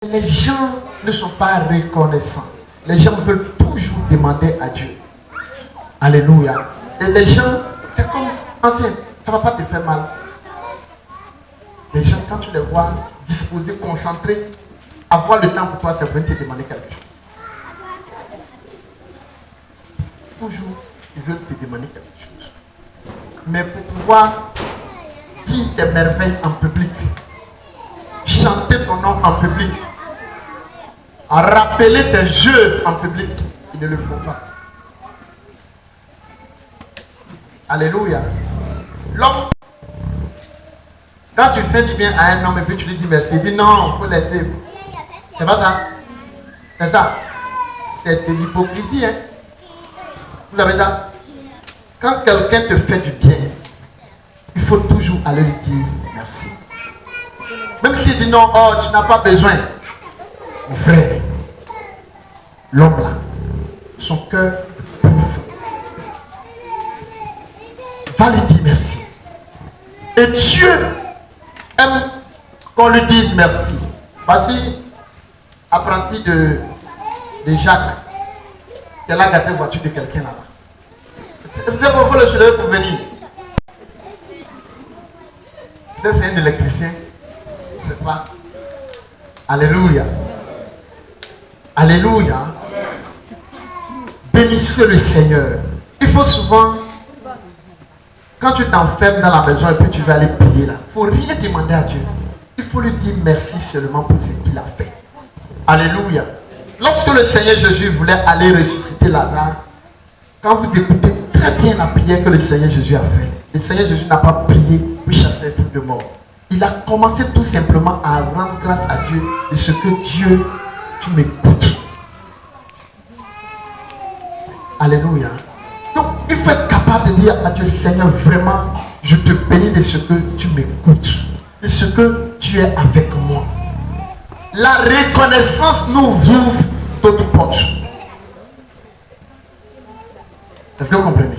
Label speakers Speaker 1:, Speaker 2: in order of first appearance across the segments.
Speaker 1: Les gens ne sont pas reconnaissants. Les gens veulent toujours demander à Dieu. Alléluia. Et les gens, c'est comme ancien, ça ne va pas te faire mal. Les gens, quand tu les vois disposés, concentrés, avoir le temps pour toi, c'est venir te demander quelque chose. Toujours, ils veulent te demander quelque chose. Mais pour pouvoir dire tes merveilles en public, chanter ton nom en public, rappeler tes œuvres en public, ils ne le font pas. Alléluia. L'homme, quand tu fais du bien à un homme et puis tu lui dis merci, il dit non, il faut laisser. C'est pas ça. C'est ça. C'est de l'hypocrisie. Hein? Vous avez ça? Quand quelqu'un te fait du bien, il faut toujours aller lui dire merci. Même s'il dit non, oh, tu n'as pas besoin. Mon frère, l'homme là, son cœur est profond. Va lui dire merci. Et Dieu aime qu'on lui dise merci. Voici, apprenti de Jacques, qui a gâté la voiture de quelqu'un là-bas. Il faut le soulever pour venir. Peut-être c'est un électricien. Je ne sais pas. Alléluia. Alléluia. Bénissez le Seigneur. Il faut souvent, quand tu t'enfermes dans la maison et puis tu vas aller prier là, il ne faut rien demander à Dieu. Il faut lui dire merci seulement pour ce qu'il a fait. Alléluia. Lorsque le Seigneur Jésus voulait aller ressusciter Lazare, quand vous écoutez très bien la prière que le Seigneur Jésus a fait, le Seigneur Jésus n'a pas prié pour chasser l'esprit de mort. Il a commencé tout simplement à rendre grâce à Dieu de ce que Dieu, tu m'écoutes. Alléluia. Donc, il faut être capable de dire à Dieu, Seigneur, vraiment, je te bénis de ce que tu m'écoutes, de ce que tu es avec moi. La reconnaissance nous ouvre d'autres portes. Est-ce que vous comprenez?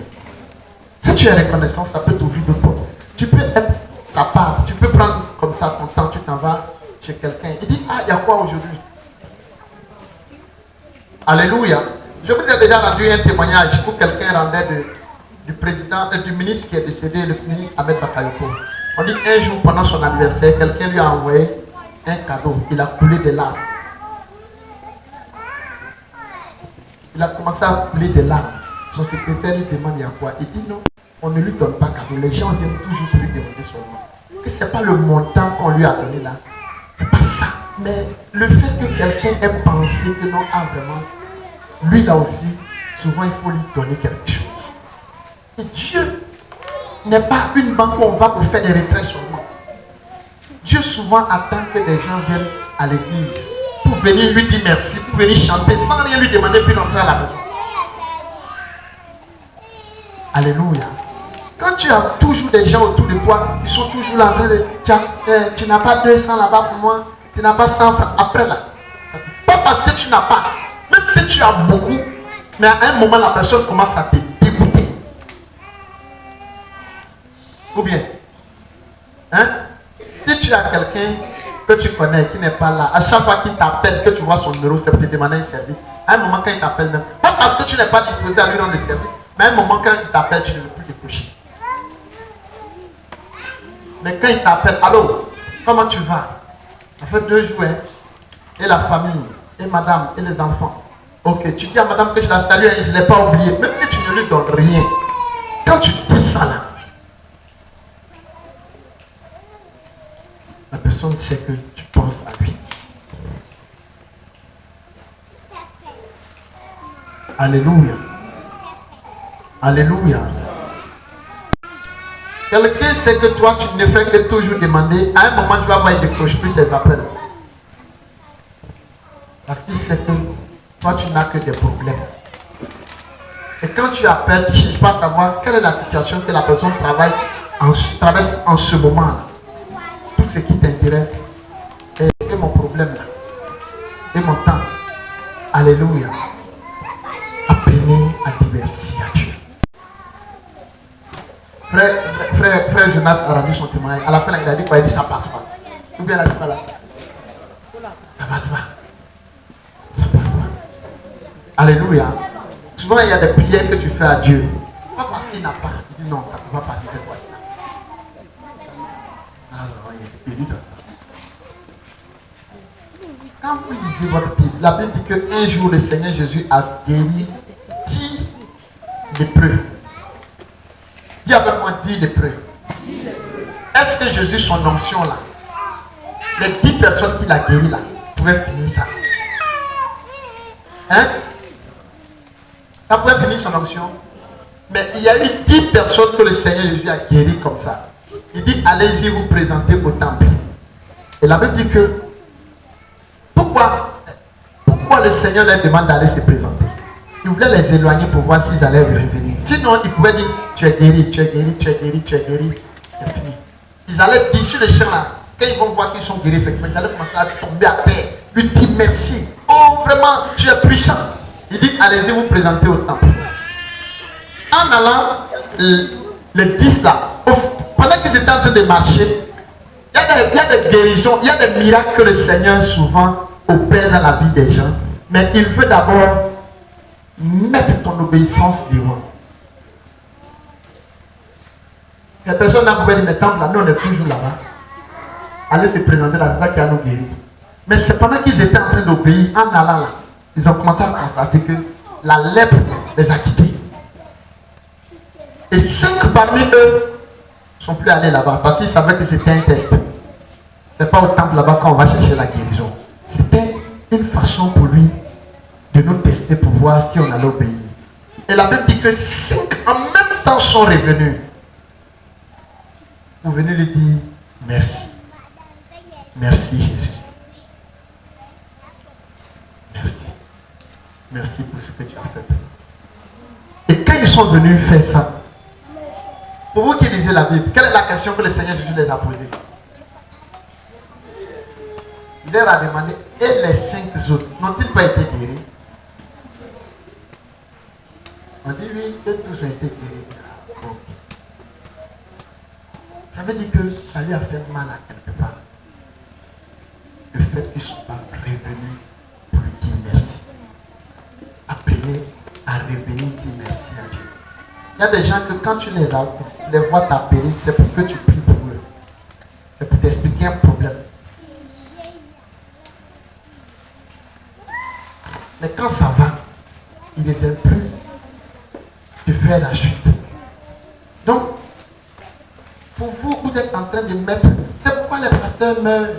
Speaker 1: Si tu es reconnaissant, ça peut t'ouvrir d'autres portes. Tu peux être capable, tu peux prendre comme ça ton temps, tu t'en vas chez quelqu'un. Il dit, ah, il y a quoi aujourd'hui? Alléluia. Je vous ai déjà rendu un témoignage où quelqu'un rendait du président, du ministre qui est décédé, le ministre Ahmed Bakayoko. On dit qu'un jour pendant son anniversaire, quelqu'un lui a envoyé un cadeau. Il a coulé des larmes. Il a commencé à couler des larmes. Son secrétaire lui demande il y a quoi? Il dit non, on ne lui donne pas cadeau. Les gens viennent toujours pour lui demander son nom. Que ce n'est pas le montant qu'on lui a donné là. Ce n'est pas ça. Mais le fait que quelqu'un ait pensé que non, ah vraiment, lui là aussi, souvent il faut lui donner quelque chose. Et Dieu n'est pas une banque où on va pour faire des retraits seulement. Dieu souvent attend que des gens viennent à l'église pour venir lui dire merci, pour venir chanter sans rien lui demander puis rentrer à la maison. Alléluia. Quand tu as toujours des gens autour de toi, ils sont toujours là en train de dire, tu n'as pas 200 là-bas pour moi, tu n'as pas 100 francs. Après là, pas parce que tu n'as pas, même si tu as beaucoup, mais à un moment la personne commence à te dégoûter. Ou bien, hein? Si tu as quelqu'un que tu connais qui n'est pas là, à chaque fois qu'il t'appelle, que tu vois son numéro, c'est pour te demander un service. À un moment quand il t'appelle même, pas parce que tu n'es pas disposé à lui rendre le service, mais à un moment quand il t'appelle, tu ne veux plus décrocher. Mais quand il t'appelle, allô, comment tu vas? Ça fait 2 jours, hein? Et la famille, et madame, et les enfants. Ok, tu dis à madame que je la salue et je ne l'ai pas oublié, même si tu ne lui donnes rien. Quand tu dis ça là, la personne sait que tu penses à lui. Alléluia. Alléluia. Quelqu'un sait que toi, tu ne fais que toujours demander. À un moment, tu vas voir, il décroche plus tes appels. Parce qu'il sait que toi, tu n'as que des problèmes. Et quand tu appelles, tu ne cherches pas à savoir quelle est la situation que la personne traverse en ce moment-là. Tout ce qui t'intéresse est mon problème là. Et mon temps. Alléluia. Apprenez à diversifier à Dieu. Frère Jonas a rendu son témoignage. À la fin, il a dit quoi? Il dit ça passe pas. Ou bien il a dit pas là. Ça passe pas. Ça passe pas. Alléluia. Souvent, il y a des prières que tu fais à Dieu. Pas parce qu'il n'a pas. Il dit non, ça ne peut pas passer cette fois-ci. Alors, il dit quand vous lisez votre Bible, la Bible dit qu'un jour, le Seigneur Jésus a guéri 10 lépreux. Dis avec moi 10 lépreux. Est-ce que Jésus, son onction là, les 10 personnes qu'il a guéries là, pouvaient finir ça? Hein? Ça pouvait finir son onction. Mais il y a eu 10 personnes que le Seigneur Jésus a guéries comme ça. Il dit, allez-y vous présenter au temple. Et la Bible dit que, pourquoi le Seigneur leur demande d'aller se présenter? Il voulait les éloigner pour voir s'ils allaient revenir. Sinon, il pouvait dire, tu es guéri, tu es guéri, tu es guéri, tu es guéri. C'est fini. Ils allaient dire sur les champs là, quand ils vont voir qu'ils sont guéris, effectivement, ils allaient commencer à tomber à terre, lui dire merci. Oh, vraiment, tu es puissant. Il dit, allez-y vous présenter au temple. En allant, les 10 là, pendant qu'ils étaient en train de marcher, il y a des guérisons, il y a des miracles que le Seigneur souvent opère dans la vie des gens. Mais il veut d'abord mettre ton obéissance devant. Les personnes là pouvaient dire, mais temple là, nous on est toujours là-bas. Allez se présenter là, c'est ça qui a nous guéri. Mais c'est pendant qu'ils étaient en train d'obéir, en allant là, ils ont commencé à constater que la lèpre les a quittés. Et 5 parmi eux ne sont plus allés là-bas parce qu'ils savaient que c'était un test. Ce n'est pas au temple là-bas qu'on va chercher la guérison. C'était une façon pour lui de nous tester pour voir si on allait obéir. Et la Bible dit que 5 en même temps sont revenus. Vous venez lui dire merci. Merci Jésus. Merci. Merci pour ce que tu as fait. Et quand ils sont venus faire ça, pour vous qui lisez la Bible, quelle est la question que le Seigneur Jésus les a posée? Il leur a demandé, et les 5 autres n'ont-ils pas été guéris? On dit oui, eux tous ont été guéris. Okay. Ça veut dire que ça lui a fait mal à quelque part. Le fait qu'ils ne sont pas revenus pour lui dire merci. Appelez à revenir dire merci à Dieu. Il y a des gens que quand tu les vois t'appeler, c'est pour que tu pries pour eux. C'est pour t'expliquer un problème. Mais quand ça va, il ne vient plus de faire la chute. Donc, pour vous, vous êtes en train de mettre... C'est pourquoi les pasteurs meurent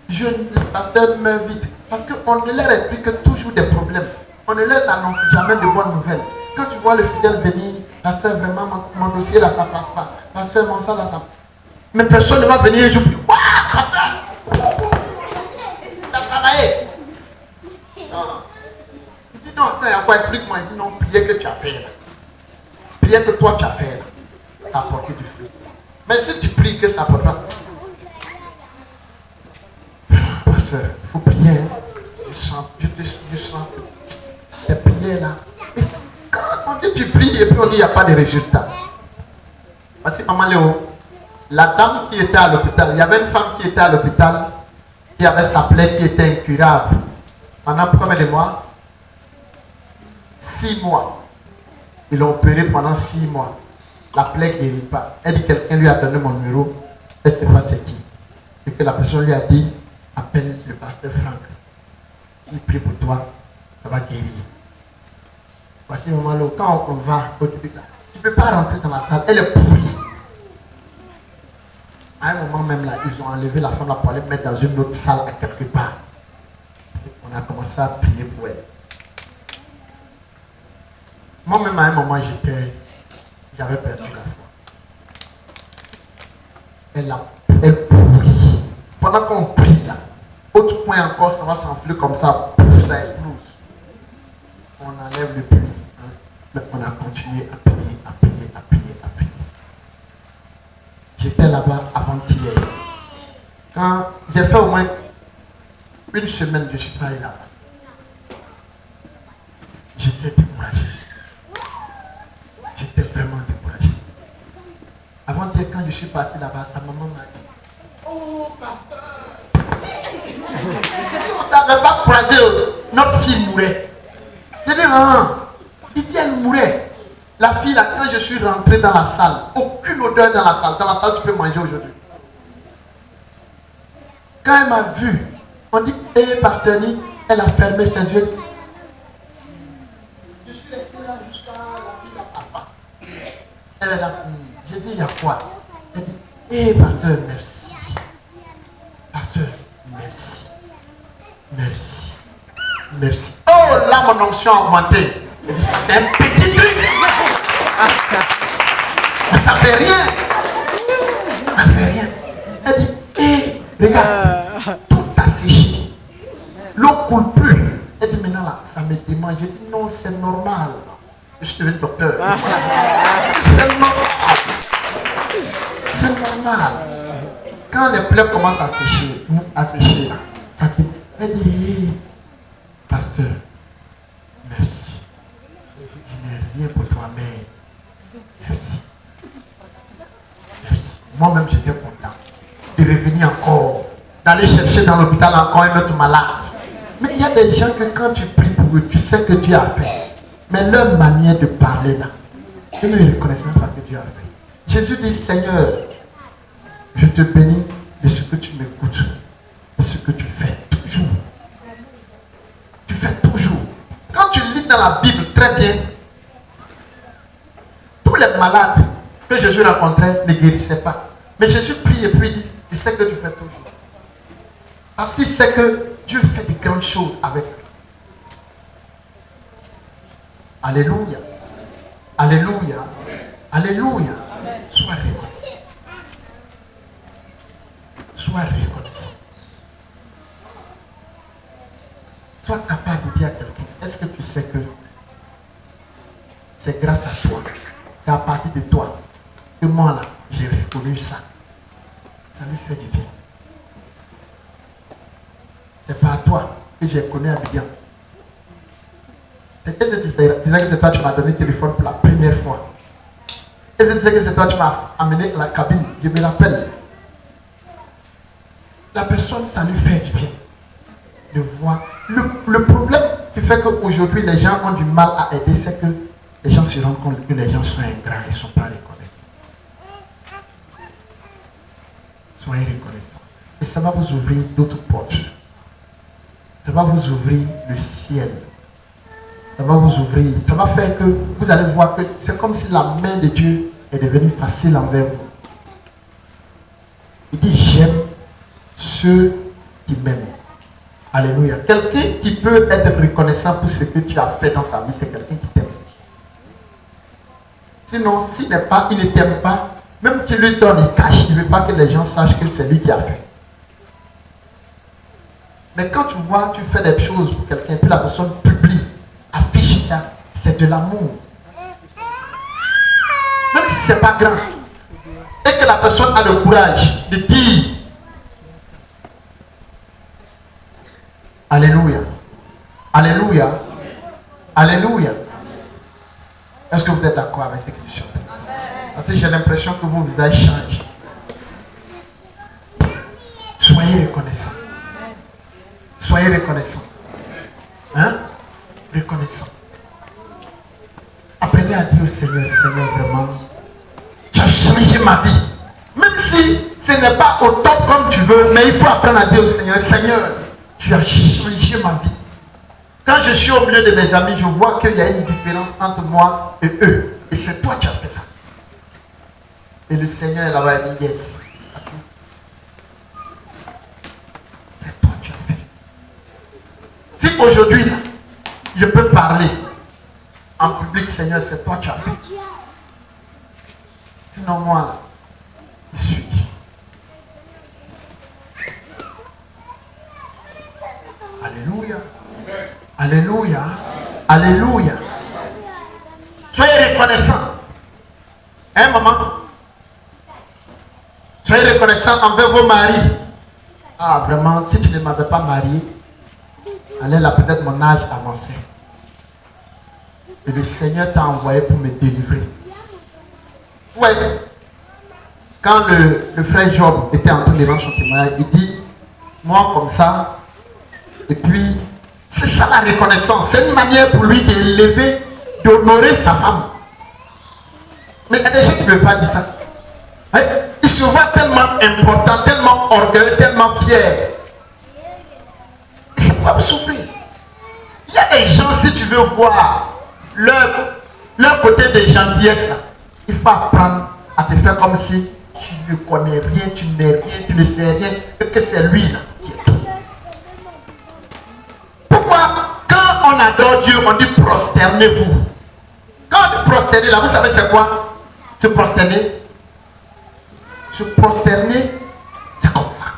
Speaker 1: jeunes, les pasteurs meurent vite. Parce qu'on ne leur explique toujours des problèmes. On ne leur annonce jamais de bonnes nouvelles. Quand tu vois le fidèle venir, pasteur, vraiment, mon dossier là, ça passe pas. Pasteur, mon ça là, ça... Mais personne ne va venir et je dis, waouh, pasteur, tu as travaillé. Non. Il dit, non, attends, explique-moi. Il dit, non, prière que tu as fait là. Prière que toi tu as fait là. Ça a apporté du fruit. Mais si tu pries que ça n'apporte pas, pasteur, il faut prier. Hein. Je sens ces prières là. Et quand on dit tu pries et puis on dit il n'y a pas de résultat. Parce que maman Léo, la dame qui était à l'hôpital, il y avait une femme qui était à l'hôpital qui avait sa plaie qui était incurable. Pendant combien de mois? 6 mois. Ils l'ont opéré pendant 6 mois. La plaie ne guérit pas. Elle dit quelqu'un lui a donné mon numéro. Elle ne sait pas c'est qui. Et que la personne lui a dit, appelle le pasteur Franck. Il prie pour toi, ça va guérir. Voici le moment là, quand on va au début là, tu ne peux pas rentrer dans la salle, elle est pourrie. À un moment même là, ils ont enlevé la femme là pour aller mettre dans une autre salle à quelque part. Et on a commencé à prier pour elle. Moi-même à un moment j'avais perdu la foi. Elle pourrit. Pendant qu'on prie là, autre point encore, ça va s'enfler comme ça, pouf, ça explose. On enlève le puits. Hein. Mais on a continué à prier, à prier, à prier, à prier. J'étais là-bas avant-hier. Quand j'ai fait au moins une semaine, je ne suis pas allé là-bas. J'étais découragé. J'étais vraiment découragé. Avant-hier, quand je suis parti là-bas, sa maman m'a dit, oh, pasteur, savait pas croiser, notre fille mourait. Je dis, il dit, elle mourait. La fille, là, quand je suis rentré dans la salle, aucune odeur dans la salle. Dans la salle, tu peux manger aujourd'hui. Quand elle m'a vu, on dit, Pasteur Ni, elle a fermé ses yeux. Je suis resté là jusqu'à la fille de papa. Elle est là. J'ai dit, il y a quoi? Elle dit, Pasteur, merci. Pasteur, merci. Merci. Merci. Oh, là, mon onction a augmenté. Elle dit, c'est un petit truc. Mais ça fait rien. Ça fait rien. Elle dit, regarde, tout a séché. L'eau coule plus. Elle dit, maintenant là, ça me demande. J'ai dit, non, c'est normal. Je suis devenu docteur. C'est normal. C'est normal. Quand les pleurs commencent à sécher, là, ça dit, elle dit, Pasteur, merci. Je n'ai rien pour toi, mais merci. Merci. Moi-même, j'étais content de revenir encore, d'aller chercher dans l'hôpital encore un autre malade. Mais il y a des gens que quand tu pries pour eux, tu sais que Dieu a fait. Mais leur manière de parler là, ils ne reconnaissent même pas que Dieu a fait. Jésus dit, Seigneur, je te bénis de ce que tu m'écoutes, de ce que tu fais toujours. Tu fais toujours. Quand tu lis dans la Bible très bien, tous les malades que Jésus rencontrait ne guérissaient pas. Mais Jésus prie et puis dit, il sait que tu fais toujours. Parce qu'il sait que Dieu fait de grandes choses avec lui. Alléluia. Alléluia. Alléluia. Sois reconnaissant. Sois reconnaissant. Sois capable de dire à quelqu'un, est-ce que tu sais que c'est grâce à toi, c'est à partir de toi que moi là, j'ai connu ça. Ça lui fait du bien. C'est par toi que j'ai connu Abidjan. Et je disais que c'est toi qui m'as donné le téléphone pour la première fois. Et je disais que c'est toi qui m'as amené à la cabine. Je me rappelle. La personne, ça lui fait du bien de voir. Le problème qui fait qu'aujourd'hui les gens ont du mal à aider, c'est que les gens se rendent compte que les gens sont ingrats et ne sont pas reconnaissants. Soyez reconnaissants. Et ça va vous ouvrir d'autres portes. Ça va vous ouvrir le ciel. Ça va vous ouvrir. Ça va faire que vous allez voir que c'est comme si la main de Dieu est devenue facile envers vous. Il dit, j'aime ceux qui m'aiment. Alléluia. Quelqu'un qui peut être reconnaissant pour ce que tu as fait dans sa vie, c'est quelqu'un qui t'aime. Sinon, il ne t'aime pas, même tu lui donnes, il cache, il ne veut pas que les gens sachent que c'est lui qui a fait. Mais quand tu vois, tu fais des choses pour quelqu'un, puis la personne publie, affiche ça, c'est de l'amour. Même si ce n'est pas grand. Et que la personne a le courage de dire, Alléluia. Alléluia. Alléluia. Est-ce que vous êtes d'accord avec cette question? Parce que j'ai l'impression que vos visages changent. Soyez reconnaissants. Soyez reconnaissants. Hein? Reconnaissants. Apprenez à dire au Seigneur, Seigneur, vraiment, tu as changé ma vie. Même si ce n'est pas au top comme tu veux, mais il faut apprendre à dire au Seigneur, Seigneur, tu as changé ma vie. Quand je suis au milieu de mes amis, je vois qu'il y a une différence entre moi et eux. Et c'est toi qui as fait ça. Et le Seigneur là-bas dit, yes. C'est toi qui as fait. Si aujourd'hui, là, je peux parler en public, Seigneur, c'est toi qui as fait. Sinon, moi, là, je suis. Alléluia. Alléluia. Alléluia. Soyez reconnaissants. Hein, maman? Soyez reconnaissants envers vos maris. Ah, vraiment, si tu ne m'avais pas marié, allez là, peut-être mon âge avancé. Et le Seigneur t'a envoyé pour me délivrer. Ouais. Quand le frère Job était en train de rendre son témoignage, il dit, moi comme ça, Et puis, c'est ça la reconnaissance. C'est une manière pour lui d'élever, d'honorer sa femme. Mais il y a des gens qui ne veulent pas dire ça. Ils se voient tellement importants, tellement orgueilleux, tellement fiers. C'est pas pour souffrir. Il y a des gens, si tu veux voir leur côté de gentillesse, là, il faut apprendre à te faire comme si tu ne connais rien, tu n'es rien, tu ne sais rien, et que c'est lui là qui est tout. Pourquoi, quand on adore Dieu, on dit prosternez-vous. Quand on dit prosterner là, vous savez c'est quoi? Se prosterner. Se prosterner, c'est comme ça.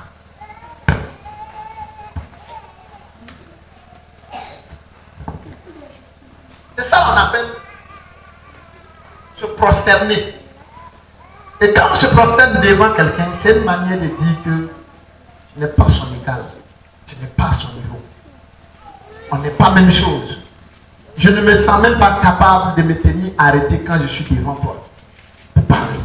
Speaker 1: C'est ça qu'on appelle se prosterner. Et quand on se prosterne devant quelqu'un, c'est une manière de dire que tu n'es pas son égal, tu n'es pas son niveau. On n'est pas la même chose. Je ne me sens même pas capable de me tenir arrêté quand je suis devant toi pour parler.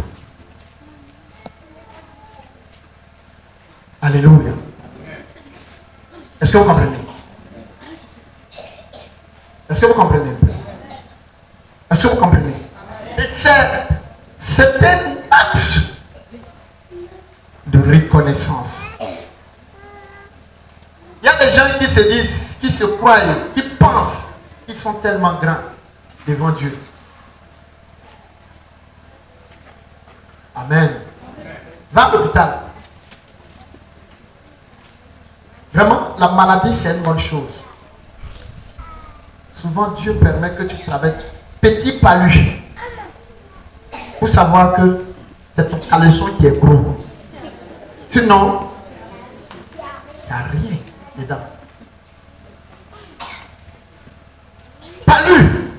Speaker 1: Alléluia. Est-ce que vous comprenez? Est-ce que vous comprenez? Est-ce que vous comprenez? Et c'est un acte de reconnaissance. Il y a des gens qui se disent, qui se croient, qui pensent qu'ils sont tellement grands devant Dieu. Amen. Va à l'hôpital. Vraiment, la maladie, c'est une bonne chose. Souvent, Dieu permet que tu traverses petit palu pour savoir que c'est ton caleçon qui est gros. Sinon, il n'y a rien dedans. Palu.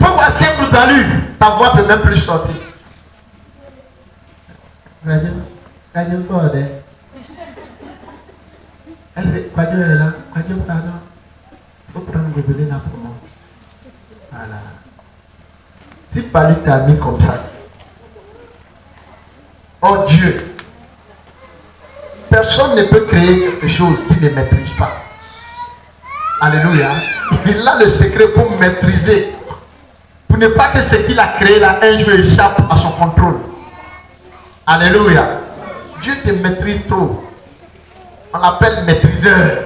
Speaker 1: Faut voir simple palu. Ta voix peut même plus sortir. Regardez, regardez. Quadio est là. Quadio, pardon. Il faut prendre le bébé là pour moi. Voilà. Si Palu t'a mis comme ça, oh Dieu, personne ne peut créer quelque chose qu'il ne maîtrise pas. Alléluia. Il a le secret pour maîtriser. Pour ne pas que ce qu'il a créé là, un jour échappe à son contrôle. Alléluia. Dieu te maîtrise trop. On l'appelle maîtriseur.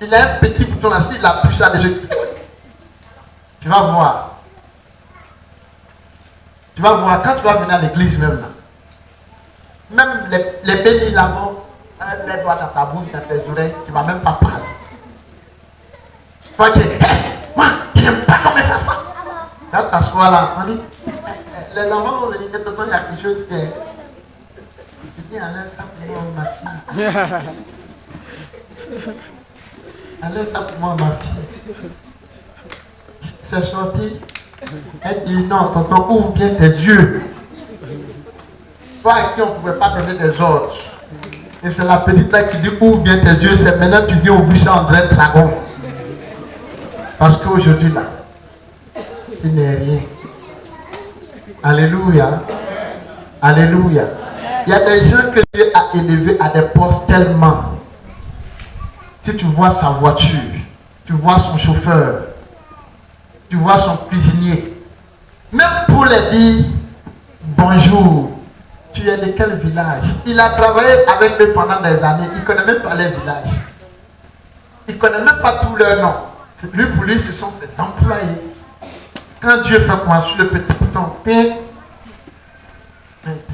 Speaker 1: Il a un petit bouton là, s'il appuie ça déjà. Tu vas voir. Tu vas voir, quand tu vas venir à l'église même là, même les bénis là-bas, les doigts dans ta bouche, dans tes oreilles, tu ne vas même pas parler. Tu vas dire, hey, moi, je n'aime pas qu'on me fasse ça. Quand tu t'assois là, on dit, les enfants vont venir, quelque chose, il y a quelque chose qui est. Tu dis, enlève ça pour moi, ma fille. Enlève ça pour moi, ma fille. C'est sorti. Elle dit non, tonton, ouvre bien tes yeux. Toi à qui on ne pouvait pas donner des ordres. Et c'est la petite là qui dit ouvre bien tes yeux. C'est maintenant que tu viens ouvrir ça en vrai dragon. Parce qu'aujourd'hui là, il n'est rien. Alléluia. Alléluia. Il y a des gens que Dieu a élevés à des postes tellement. Si tu vois sa voiture, tu vois son chauffeur, tu vois son cuisinier, même pour les dire bonjour, tu es de quel village? Il a travaillé avec eux pendant des années, il ne connaît même pas les villages. Il ne connaît même pas tous leurs noms. Lui, pour lui, ce sont ses employés. Quand Dieu fait quoi sur le petit bouton,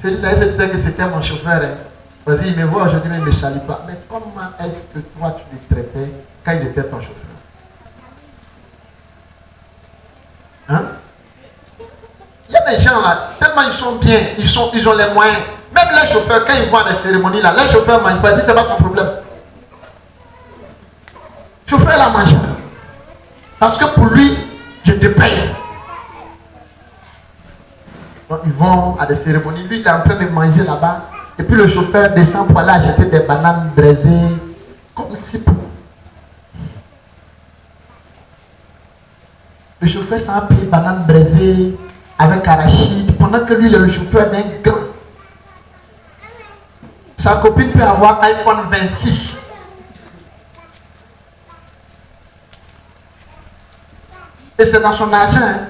Speaker 1: celui-là, il disait que c'était mon chauffeur. Hein. Vas-y, il me voit aujourd'hui, mais il ne me salue pas. Mais comment est-ce que toi, tu le traitais quand il était ton chauffeur? Hein? Il y a des gens là, tellement ils sont bien, ils ont les moyens. Même les chauffeurs, quand ils vont à des cérémonies là, les chauffeurs mangent pas, c'est pas son problème. Le chauffeur là mange pas. Parce que pour lui, je te paye. Donc ils vont à des cérémonies, lui il est en train de manger là-bas. Et puis le chauffeur descend pour aller acheter des bananes braisées. Comme si pour... Le chauffeur s'en paye bananes braisées avec arachide, pendant que lui, le chauffeur est un grand. Sa copine peut avoir iPhone 26. Et c'est dans son argent. Hein.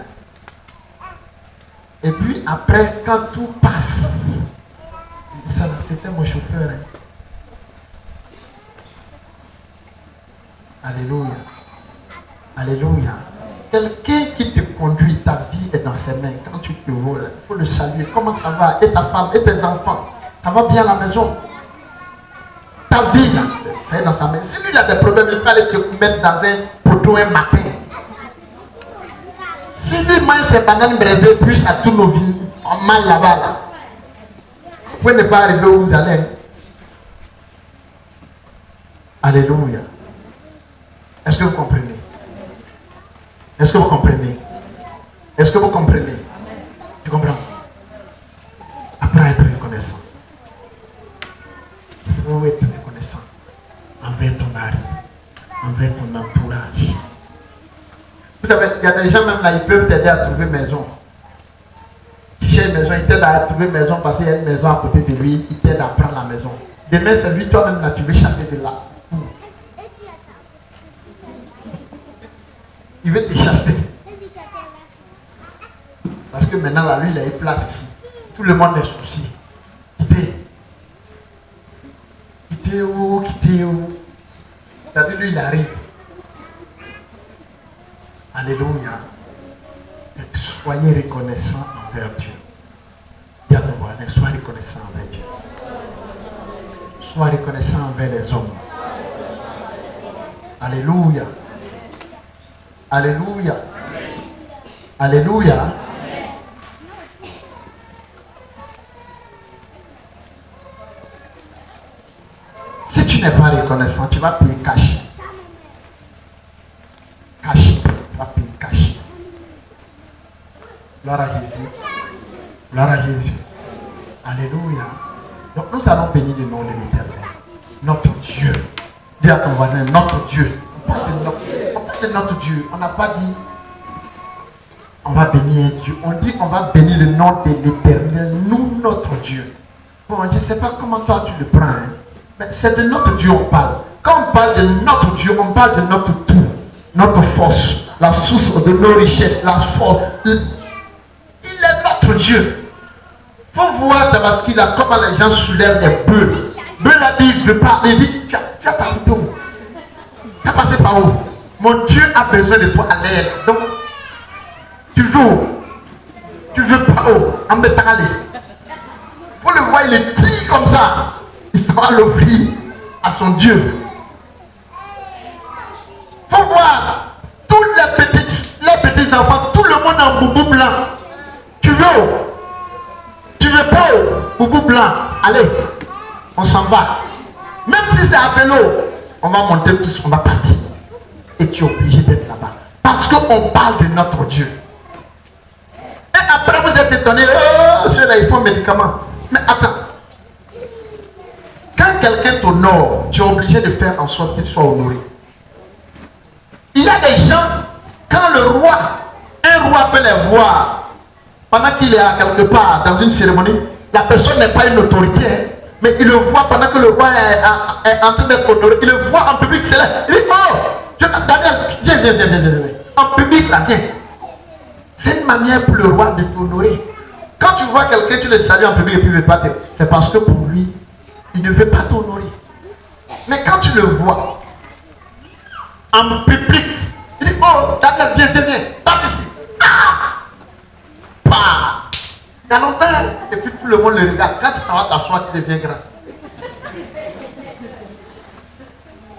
Speaker 1: Et puis après, quand tout passe, il dit ça là, c'était mon chauffeur. Hein. Alléluia. Alléluia. Quelqu'un qui te conduit, ta vie est dans ses mains. Quand tu te voles, il faut le saluer. Comment ça va? Et ta femme, et tes enfants? Ça va bien à la maison? Ta vie là, ça est dans sa main. Si lui il a des problèmes, il fallait te mettre dans un poteau un matin. Si lui mange ses bananes braisées, plus à tous nos vies, en mal là-bas là. Vous pouvez ne pas arriver où vous allez. Alléluia. Est-ce que vous comprenez? Est-ce que vous comprenez? Est-ce que vous comprenez? Tu comprends? Apprends à être reconnaissant. Il faut être reconnaissant envers ton mari, envers ton entourage. Vous savez, il y a des gens même là, ils peuvent t'aider à trouver maison. Si j'ai une maison, ils t'aident à trouver maison parce qu'il y a une maison à côté de lui, ils t'aident à prendre la maison. Demain, c'est lui, toi-même là, tu veux chasser de là. Il veut te chasser. Parce que maintenant, là, lui, il a une place ici. Tout le monde est souci. Quittez. Quittez où, quittez où. C'est-à-dire, lui, il arrive. Alléluia. Et soyez reconnaissants envers Dieu. Dis à ton voisin, sois reconnaissant envers Dieu. Sois reconnaissant envers les hommes. Alléluia. Alléluia. Alléluia. Si tu n'es pas reconnaissant, tu vas payer cash. Cash. Tu vas payer cash. Gloire à Jésus. Gloire à Jésus. Alléluia. Donc nous allons bénir le nom de l'Éternel. Notre Dieu. Dis à ton voisin, notre Dieu. On parle de notre Dieu. On n'a pas dit on va bénir Dieu. On dit on va bénir le nom de l'Éternel. Nous, notre Dieu. Bon, je ne sais pas comment toi tu le prends. Hein. Mais c'est de notre Dieu on parle. Quand on parle de notre Dieu, on parle de notre tout. Notre force. La source de nos richesses. La force. Il est notre Dieu. Il faut voir parce qu'il a comment les gens soulèvent des bœufs. Bœuf l'a dit, il veut pas. Il dit, tu as t'arrêté où? Tu as passé par où? Mon Dieu a besoin de toi à l'aide. Donc, tu veux où? Tu veux pas où? En métal. Il faut le voir, il est dit comme ça. Il s'en va l'offrir à son Dieu. Il faut voir tous les petits enfants, tout le monde en boubou blanc. Tu veux où? Tu veux pas où? Boubou blanc. Allez, on s'en va. Même si c'est à vélo, on va monter tous, on va partir. Et tu es obligé d'être là-bas. Parce qu'on parle de notre Dieu. Et après vous êtes étonné, oh, ceux-là ils font médicaments. Mais attends. Quand quelqu'un t'honore, tu es obligé de faire en sorte qu'il soit honoré. Il y a des gens, quand le roi, un roi peut les voir, pendant qu'il est quelque part dans une cérémonie, la personne n'est pas une autorité, hein, mais il le voit pendant que le roi est en train d'être honoré. Il le voit en public, c'est là. Il dit, oh, Daniel, viens. En public, là, viens. C'est une manière pour le roi de t'honorer. Quand tu vois quelqu'un, tu le salues en public et puis il ne veut pas t'aider. C'est parce que pour lui, il ne veut pas t'honorer. Mais quand tu le vois en public, il dit, oh, Daniel, viens. Tape ici. Ah! Bah! Il y a longtemps, et puis tout le monde le regarde. Quand tu t'en vas t'asseoir, tu deviens grand.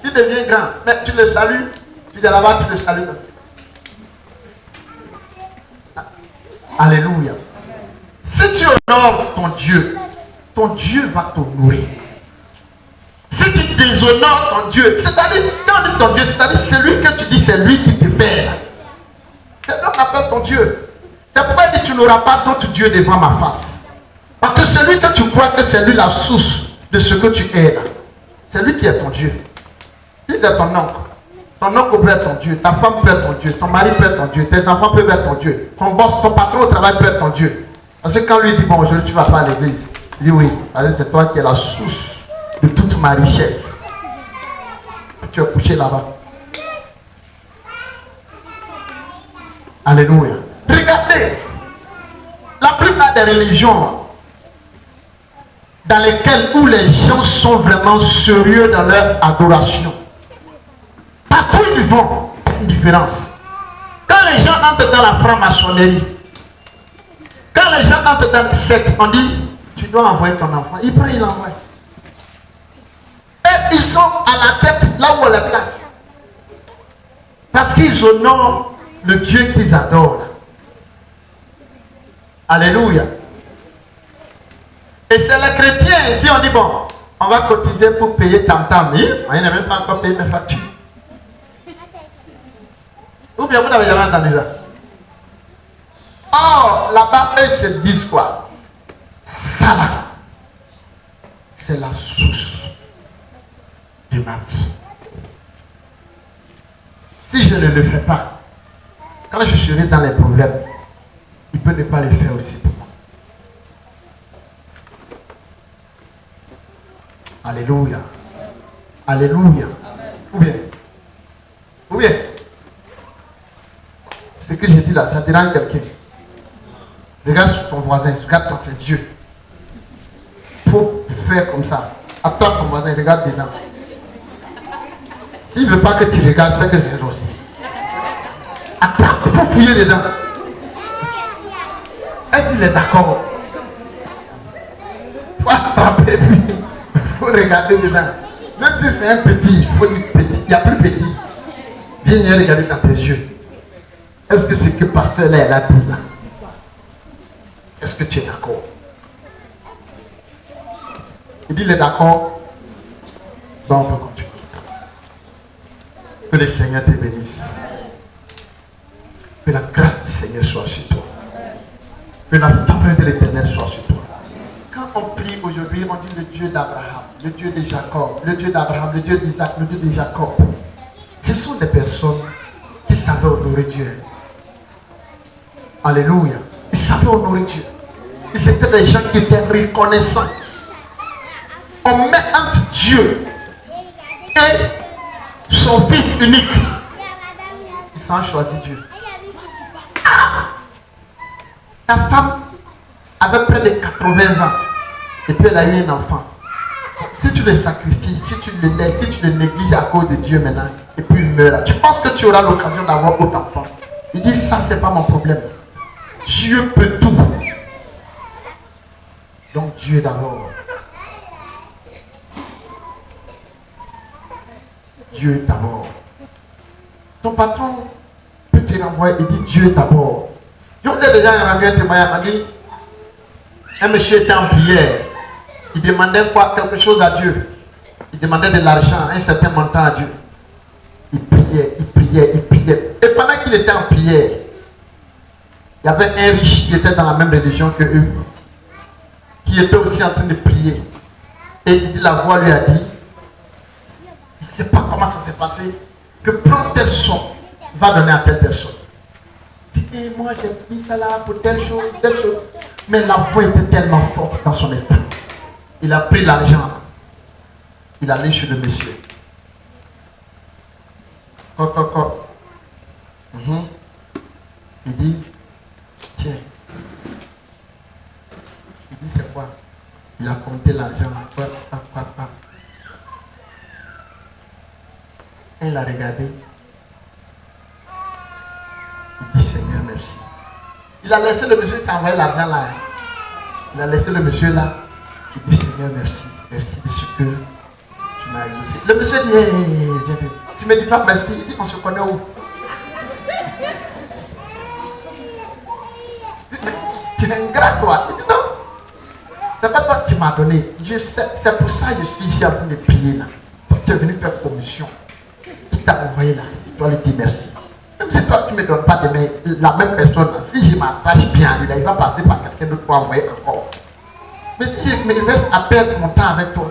Speaker 1: Tu deviens grand. Mais tu le salues, tu dis là-bas, tu le salues. Alléluia. Si tu honores ton Dieu va t'honorer. Si tu déshonores ton Dieu, c'est-à-dire, quand on dit ton Dieu, c'est-à-dire celui que tu dis, c'est lui qui te fait. C'est là qu'on appelle ton Dieu. C'est pourquoi il dit, tu n'auras pas d'autre Dieu devant ma face. Parce que celui que tu crois que c'est lui la source de ce que tu es là, c'est lui qui est ton Dieu. Dis à ton oncle. Ton oncle peut être ton Dieu, ta femme peut être ton Dieu, ton mari peut être ton Dieu, tes enfants peuvent être ton Dieu, ton boss, ton patron au travail peut être ton Dieu. Parce que quand lui dit, bon, aujourd'hui tu ne vas pas à l'église, il dit oui, c'est toi qui es la source de toute ma richesse. Tu es couché là-bas. Alléluia. Regardez, la plupart des religions dans lesquelles où les gens sont vraiment sérieux dans leur adoration, partout ils vont, une différence. Quand les gens entrent dans la franc-maçonnerie, quand les gens entrent dans les sectes, on dit, tu dois envoyer ton enfant. Il prend, il envoie. Et ils sont à la tête, là où on les place. Parce qu'ils honorent le Dieu qu'ils adorent. Alléluia. Et c'est les chrétiens, si on dit, bon, on va cotiser pour payer tam-tam. On n'a même pas encore payé mes factures. Ou bien vous n'avez jamais entendu ça. Or, là-bas, eux se disent quoi? Ça là, c'est la source de ma vie. Si je ne le fais pas, quand je serai dans les problèmes, il peut ne pas le faire aussi pour moi. Alléluia. Alléluia. Ou bien, ce que j'ai dit là, ça dérange quelqu'un. Regarde sur ton voisin, regarde dans ses yeux. Il faut faire comme ça. Attrape ton voisin, regarde dedans. S'il ne veut pas que tu regardes, c'est que c'est aussi. Attrape, il faut fouiller dedans. Est-ce qu'il est d'accord? Il faut attraper lui. Il faut regarder dedans. Même si c'est un petit, il faut dire petit. Il y a plus petit. Viens regarder dans tes yeux. Est-ce que ce que pasteur là, elle a dit là? Est-ce que tu es d'accord? Il dit, il est d'accord. Donc on peut continuer. Que le Seigneur te bénisse. Que la grâce du Seigneur soit sur toi. Que la faveur de l'Éternel soit sur toi. Quand on prie aujourd'hui, on dit le Dieu d'Abraham, le Dieu de Jacob, le Dieu d'Abraham, le Dieu d'Isaac, le Dieu de Jacob. Ce sont des personnes qui savaient honorer Dieu. Alléluia. Ils savaient honorer Dieu. Ils étaient des gens qui étaient reconnaissants. On met entre Dieu et son fils unique. Ils ont choisi Dieu. La femme avait près de 80 ans et puis elle a eu un enfant. Si tu le sacrifies, si tu le laisses, si tu le négliges à cause de Dieu maintenant, et puis il meurt, tu penses que tu auras l'occasion d'avoir autre enfant? Il dit, ça c'est pas mon problème. Dieu peut tout. Donc Dieu d'abord. Dieu d'abord. Ton patron peut te renvoyer et dit Dieu d'abord. Je vous ai déjà rendu un témoignage. Il m'a dit, un monsieur était en prière. Il demandait quoi? Quelque chose à Dieu. Il demandait de l'argent, un certain montant à Dieu. Il priait, il priait, il priait. Et pendant qu'il était en prière, il y avait un riche qui était dans la même religion que eux, qui était aussi en train de prier. Et il dit, la voix lui a dit, il ne sait pas comment ça s'est passé, que prends telle somme, va donner à telle personne. Il dit, moi j'ai mis ça là pour telle chose, telle chose. Mais la voix était tellement forte dans son esprit. Il a pris l'argent. Il est allé chez le monsieur. Il dit, tiens. Il dit, c'est quoi? Il a compté l'argent. Il a regardé. Il dit, Seigneur, merci. Il a laissé le monsieur qui a envoyé l'argent là. Il a laissé le monsieur là. Il dit, Seigneur, merci. Merci de ce que tu m'as exaucé. Le monsieur dit, viens. Tu ne me dis pas merci. Il dit, on se connaît où? Tu es ingrat, toi. Il dit, non. C'est pas toi qui m'as donné. C'est pour ça que je suis ici en train de prier là. Toi, tu es venu faire commission. Qui t'a envoyé là? Tu dois lui dire merci. Même si toi, tu ne me donnes pas de la même personne, là, si je m'attache bien à lui, là, il va passer par quelqu'un d'autre pour envoyer encore. Mais si je me reste à perdre mon temps avec toi,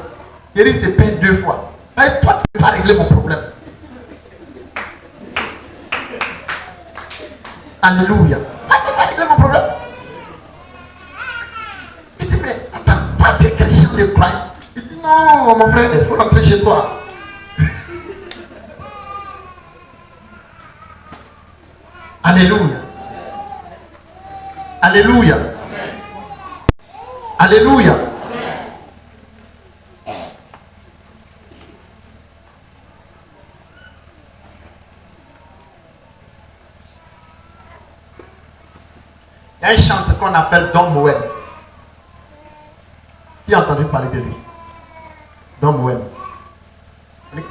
Speaker 1: je risque de perdre 2 fois. Mais toi, tu ne peux pas régler mon problème. Alléluia. Toi, tu ne peux pas régler mon problème. Il dit, mais attends, toi, tu es chrétien de croyant. Il dit, non, mon frère, il faut rentrer chez toi. Alléluia. Alléluia. Alléluia. Il y a un chanteur qu'on appelle Don Moen. Qui a entendu parler de lui? Don Moen.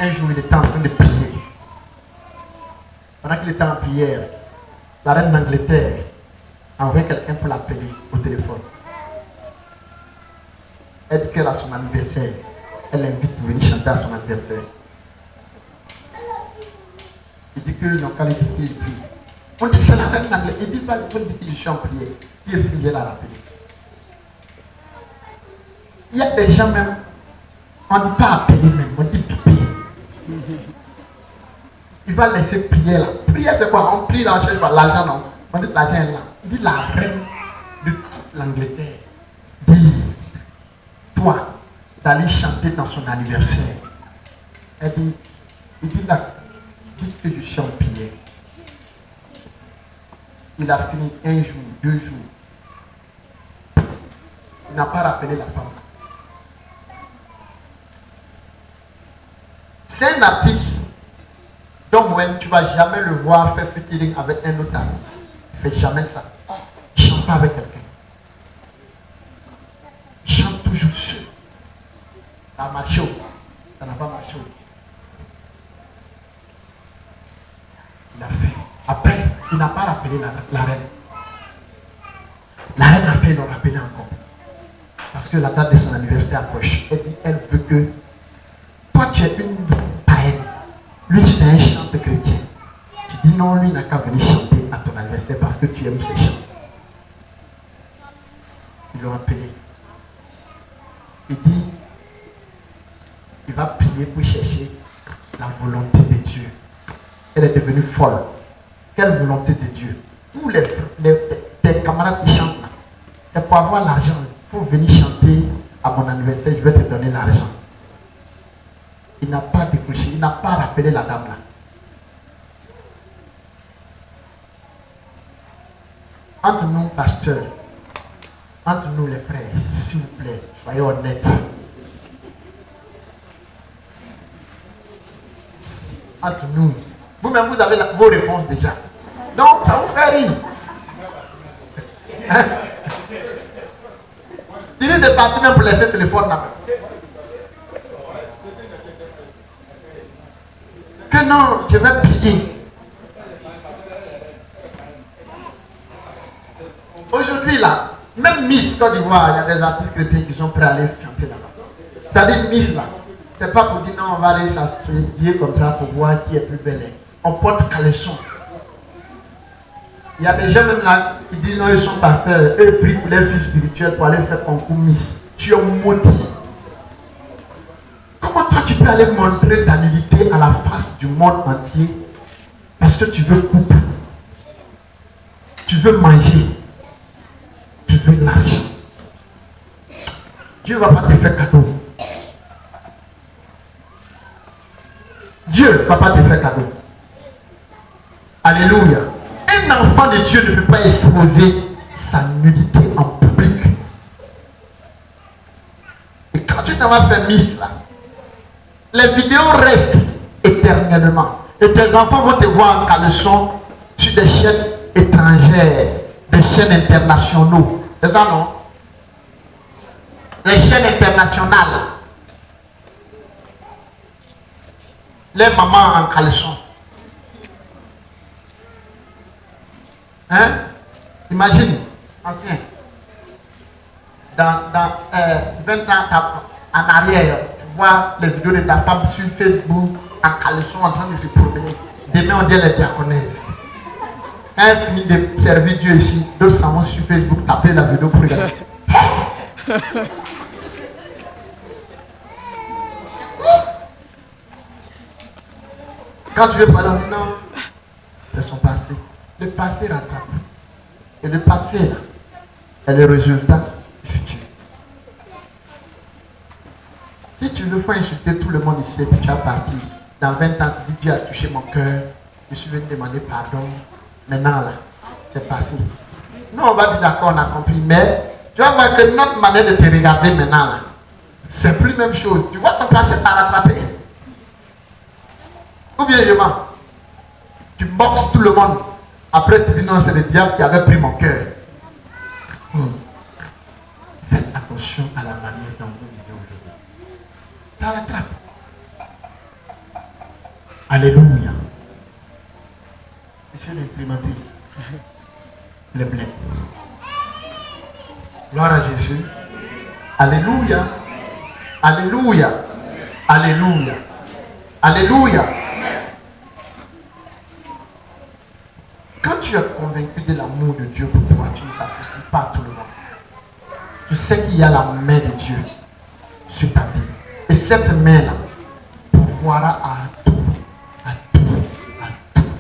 Speaker 1: Un jour, il était en train de prier. Pendant qu'il était en prière, la reine d'Angleterre a envoyé quelqu'un pour l'appeler au téléphone. Elle dit qu'elle a son anniversaire. Elle l'invite pour venir chanter à son anniversaire. Il dit qu'ils n'ont qu'à lui dire qu'il prie. On dit c'est la reine d'Angleterre. Il dit, va-y, je suis en prière. Qui est fini, elle a rappelé. Il y a des gens même, on ne dit pas appeler même, on dit piper. Il va laisser prier là. Prier c'est quoi? On prie là, on cherche l'argent, non. On dit l'argent est là. Il dit la reine de l'Angleterre dit, toi, d'aller chanter dans son anniversaire. Elle dit, il dit là, dites que je suis en prière. Il a fini un jour, 2 jours. Il n'a pas rappelé la femme. C'est un artiste. Donc, tu ne vas jamais le voir faire featuring avec un autre artiste. Il ne fait jamais ça. Il ne chante pas avec quelqu'un. Il chante toujours seul. Ça a marché. Ça n'a pas marché. Il a fait. Après, il n'a pas rappelé la reine. La reine a fait le rappeler encore. Parce que la date de son anniversaire approche. Elle dit, elle veut que toi tu es une païenne. Lui c'est un chanteur chrétien. Tu dis non, lui n'a qu'à venir chanter à ton anniversaire parce que tu aimes ses chants. Ils l'ont appelé. Il dit, il va prier pour chercher la volonté de Dieu. Elle est devenue folle. Quelle volonté de Dieu? Tous tes camarades qui chantent là, c'est pour avoir l'argent. Il faut venir chanter à mon anniversaire, je vais te donner l'argent. Il n'a pas décroché, il n'a pas rappelé la dame là. Entre nous, pasteurs, entre nous les frères, s'il vous plaît, soyez honnêtes. Entre nous, vous-même vous avez vos réponses déjà. Donc ça vous fait rire. Hein? Il est de partir même pour laisser le téléphone là. Que non, je vais prier. Aujourd'hui là, même Miss Côte d'Ivoire, il y a des artistes chrétiens qui sont prêts à aller chanter là-bas. C'est-à-dire Miss là, c'est pas pour dire non, on va aller s'asseoir comme ça pour voir qui est plus belle. On porte caleçon. Il y a des gens même là qui disent non, ils sont pasteurs, eux prient pour les filles spirituelles pour aller faire concours Miss. Tu es maudit. Comment toi tu peux aller montrer ta nudité à la face du monde entier parce que tu veux couper, tu veux manger, tu veux l'argent. Dieu ne va pas te faire cadeau. Dieu ne va pas te faire cadeau. Alléluia. Un enfant de Dieu ne peut pas exposer sa nudité en public. Et quand tu t'en vas faire Miss là, les vidéos restent éternellement. Et tes enfants vont te voir en caleçon sur des chaînes étrangères, des chaînes internationaux. C'est ça non? Les chaînes internationales. Les mamans en caleçon. Hein? Imagine, ancien. Dans 20 ans en arrière, tu vois les vidéos de ta femme sur Facebook en caleçon en train de se promener. Demain, on dit les diaconesses. Elle finit de servir Dieu ici. D'autres s'en vont sur Facebook taper la vidéo pour regarder. Quand tu veux parler, non, c'est son passé. Le passé rattrape. Et le passé, là, est le résultat du futur. Si tu veux, faut insulter tout le monde ici, puis tu vas partir. Dans 20 ans, tu dis, Dieu a touché mon cœur. Je suis venu demander pardon. Maintenant, là, c'est passé. Nous, on va dire d'accord, on a compris. Mais tu vas voir que notre manière de te regarder maintenant, là, c'est plus la même chose. Tu vois ton passé t'a rattrapé. Ou bien je mens. Tu boxes tout le monde. Après, tu dis non, c'est le diable qui avait pris mon cœur. Faites attention à la manière dont vous vivez aujourd'hui. Ça rattrape. Alléluia. Monsieur l'imprimatrice. Le blé. Gloire à Jésus. Alléluia. Alléluia. Alléluia. Alléluia. Quand tu es convaincu de l'amour de Dieu pour toi, tu ne t'associes pas à tout le monde. Tu sais qu'il y a la main de Dieu sur ta vie. Et cette main-là pourvoira à tout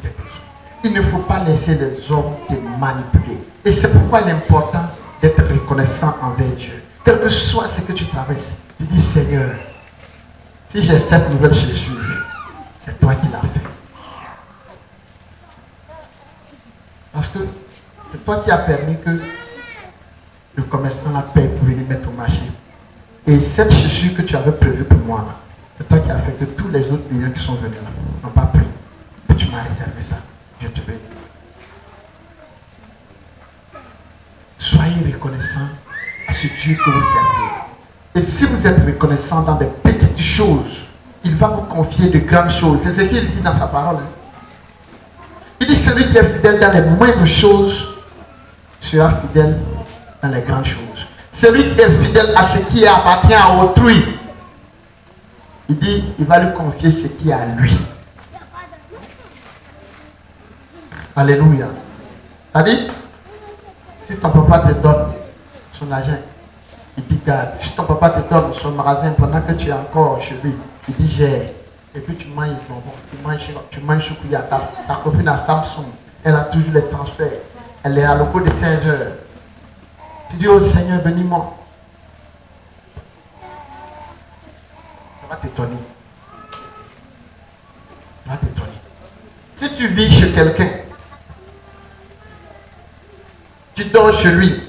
Speaker 1: tes besoins. Il ne faut pas laisser les hommes te manipuler. Et c'est pourquoi il est important d'être reconnaissant envers Dieu. Quel que soit ce que tu traverses, tu dis Seigneur, si j'ai cette nouvelle chaussure, c'est toi qui l'as fait. Parce que c'est toi qui as permis que le commerçant la paye pour venir mettre au marché. Et cette chaussure que tu avais prévue pour moi, c'est toi qui as fait que tous les autres clients qui sont venus là n'ont pas pris. Et tu m'as réservé ça. Je te bénis. Soyez reconnaissants à ce Dieu que vous servez. Et si vous êtes reconnaissant dans des petites choses, il va vous confier de grandes choses. C'est ce qu'il dit dans sa parole. Il dit celui qui est fidèle dans les moindres choses sera fidèle dans les grandes choses. Celui qui est fidèle à ce qui appartient à autrui, il dit il va lui confier ce qui est à lui. Alléluia. C'est-à-dire, si ton papa te donne son argent, il dit garde. Si ton papa te donne son magasin pendant que tu es encore chez lui, il dit gère. Et puis tu manges bonbon, tu manges chocolat. Ta copine à Samsung, elle a toujours les transferts. Elle est à l'eau de 15 heures. Tu dis oh Seigneur, bénis-moi. Ça va t'étonner. Ça va t'étonner. Si tu vis chez quelqu'un, tu dors chez lui.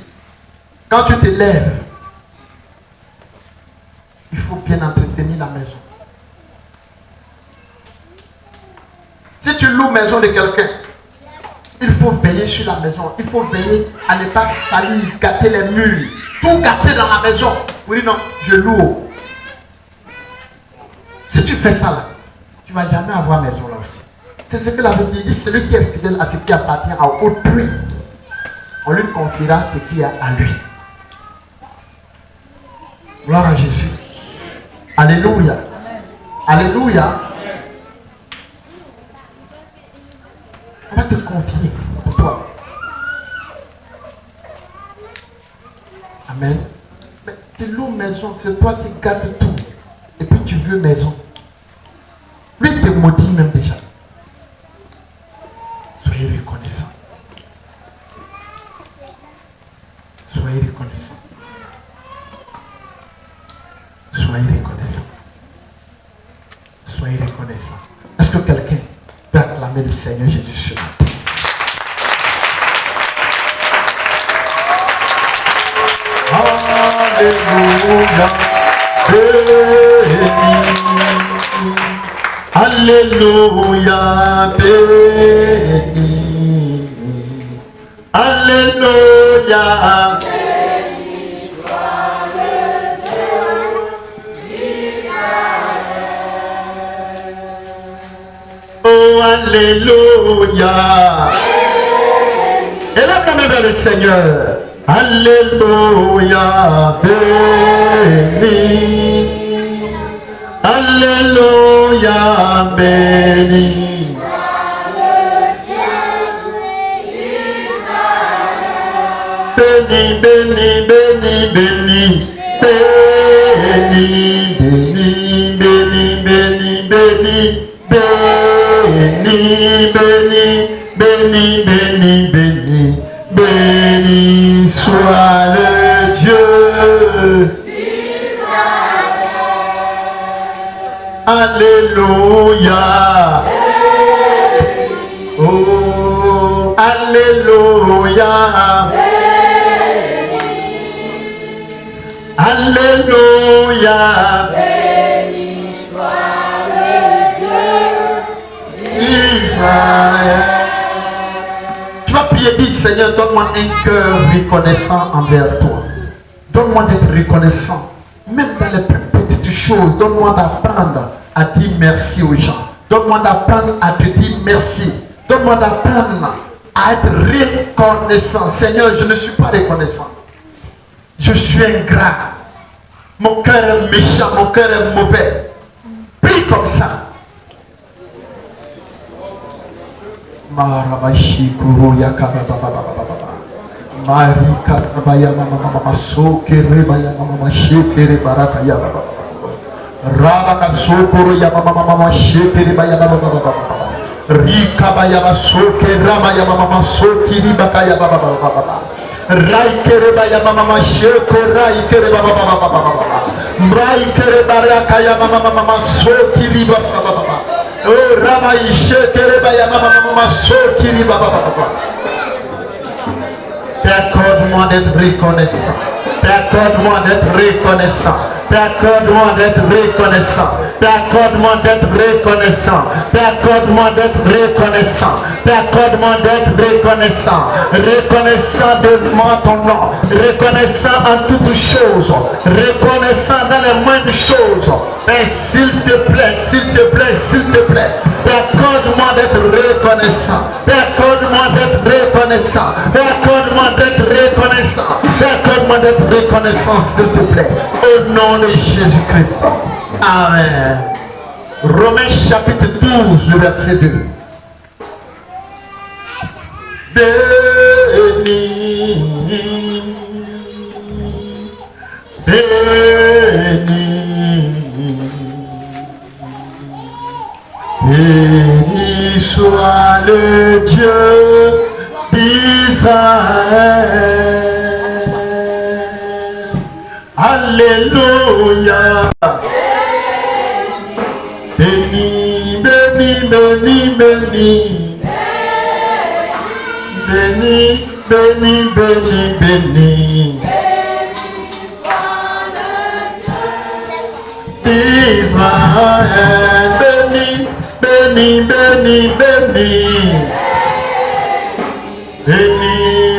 Speaker 1: Quand tu te lèves, il faut bien entretenir la maison. Si tu loues la maison de quelqu'un, il faut veiller sur la maison. Il faut veiller à ne pas salir, gâter les murs. Tout gâter dans la maison. Vous dites non, je loue. Si tu fais ça là, tu ne vas jamais avoir maison là aussi. C'est ce que la Bible dit. Celui qui est fidèle à ce qui appartient à autrui, on lui confiera ce qui est à lui. Gloire à Jésus. Alléluia. Alléluia. On va te confier pour toi. Amen. Mais tu loues maison, c'est toi qui gâtes tout. Et puis tu veux maison. Lui te maudit même déjà. Soyez reconnaissants. Soyez reconnaissants. Soyez reconnaissants. Soyez reconnaissants. Est-ce que quelqu'un peut acclamer le Seigneur Jésus ce matin? Alléluia, béni. Alléluia, béni. Alléluia.
Speaker 2: Béni soit le Dieu d'Israël.
Speaker 1: Oh, alléluia. Et là, quand même vers le Seigneur. Alléluia, béni. Alléluia, béni. Béni, béni, béni, béni. Béni, béni, béni, béni, béni. Béni, béni, béni, béni, béni. Béni soit le Dieu d'Israël. Alléluia. Oh, alléluia. Alléluia.
Speaker 2: Béni soit le Dieu
Speaker 1: Israël. Tu vas prier, dis Seigneur, donne-moi un cœur reconnaissant envers toi. Donne-moi d'être reconnaissant, même dans les plus petites choses. Donne-moi d'apprendre à dire merci aux gens. Donne-moi d'apprendre à te dire merci. Donne-moi d'apprendre à être reconnaissant. Seigneur, je ne suis pas reconnaissant. Je suis ingrat. Mon cœur est méchant, mon cœur est mauvais. Prie comme ça. Marabashikuru yakababababababa. Marika baya mama sokere baya mama shekere baraka ya baba. Rabaka sokoro ya mama shekere baya baba. Rika baya sokere rama ya mama sokiri baka ya baba. Raikere baya mama shekere raikere baba. Raikere baraka ya mama sokiri baba. Oh rama shekere baya mama sokiri baba. Accorde-moi d'être reconnaissant. Accorde-moi d'être reconnaissant. Accorde-moi d'être reconnaissant. Accorde-moi d'être reconnaissant. Accorde-moi d'être reconnaissant. Accorde-moi d'être reconnaissant. Reconnaissant de moi ton nom. Reconnaissant en toutes choses. Reconnaissant dans les moindres choses. Et s'il te plaît, s'il te plaît, s'il te plaît. Accorde-moi d'être reconnaissant. Accorde-moi d'être reconnaissant. Accorde-moi d'être reconnaissant. Accorde-moi d'être reconnaissant, s'il te plaît. Au nom de Jésus-Christ. Amen. Romains chapitre 12, le verset 2. Béni, béni, béni soit le Dieu d'Israël. Alléluia. Béni, béni, béni, béni. Béni, béni, béni, béni. Israël, béni, béni, béni, béni. Béni,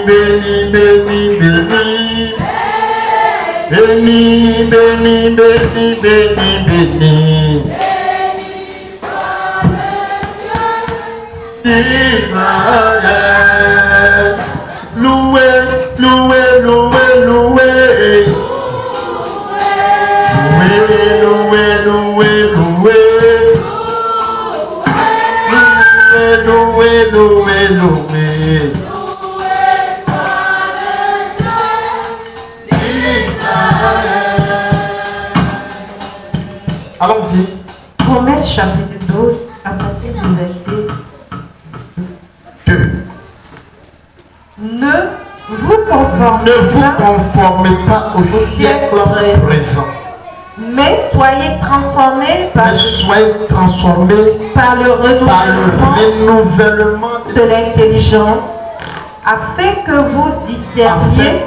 Speaker 1: béni, béni, béni. Béni, béni, béni, béni, béni. Israël, loué, loué, loué, loué. Loué, loué, loué, loué. Loué, loué, loué, loué. Allons-y.
Speaker 3: Romains chapitre 12, à partir du verset
Speaker 1: 2.
Speaker 3: Ne vous conformez
Speaker 1: Ne vous
Speaker 3: pas,
Speaker 1: conformez pas au siècle présent,
Speaker 3: mais soyez transformés
Speaker 1: mais soyez transformés
Speaker 3: par le
Speaker 1: par le renouvellement
Speaker 3: de l'intelligence, afin que vous discerniez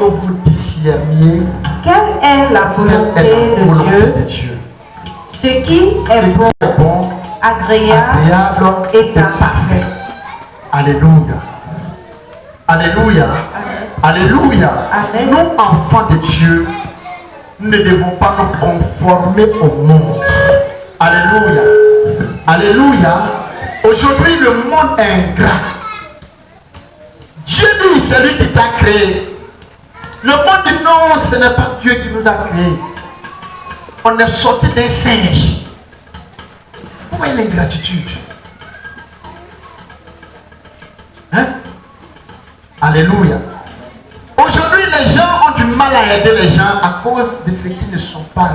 Speaker 3: quelle est la volonté de Dieu, ce qui est bon, agréable et parfait.
Speaker 1: Alléluia. Alléluia. Alléluia.
Speaker 3: Amen.
Speaker 1: Nous, enfants de Dieu, ne devons pas nous conformer au monde. Alléluia. Alléluia. Aujourd'hui, le monde est ingrat. Dieu dit, c'est lui qui t'a créé. Le monde dit non, ce n'est pas Dieu qui nous a créés. On est sorti d'un singe. Où est l'ingratitude? Hein? Alléluia. Aujourd'hui, les gens ont du mal à aider les gens à cause de ce qui ne sont pas